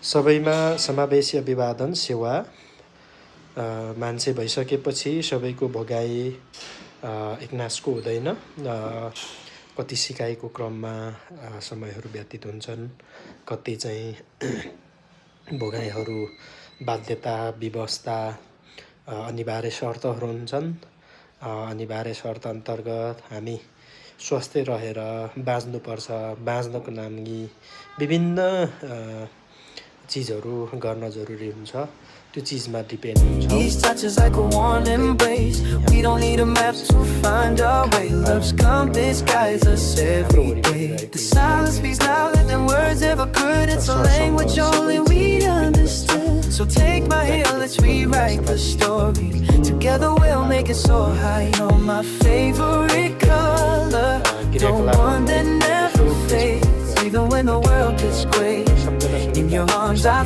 सबैमा समावेशी अभिवादन सेवा मान्छे भइसकेपछि सबैको भोगाई एकनासको हुँदैन। कति सिकाइको क्रममा समयहरू व्यतीत हुन्छन्, कति चाहिँ भोगाइहरू बाध्यता विवशता अनिवार्य शर्तहरू हुन्छन्। अनिवार्य शर्त अन्तर्गत हामी स्वस्थ रहेर बाँच्नुपर्छ। बाँच्नको लागि विभिन्न चिजहरू गर्न जरुरी हुन्छ। त्यो चिजमा डिपेन्ड हुन्छ। These touches like a warm embrace. We don't need a map to find our way. Love's come disguise us every day. The silence speaks louder than words ever could. It's a language only we understood. So take my hand, let's rewrite the story. Together we'll make it so high. You're my favorite color, the one that never fades. Even when the world gets gray, in your arms I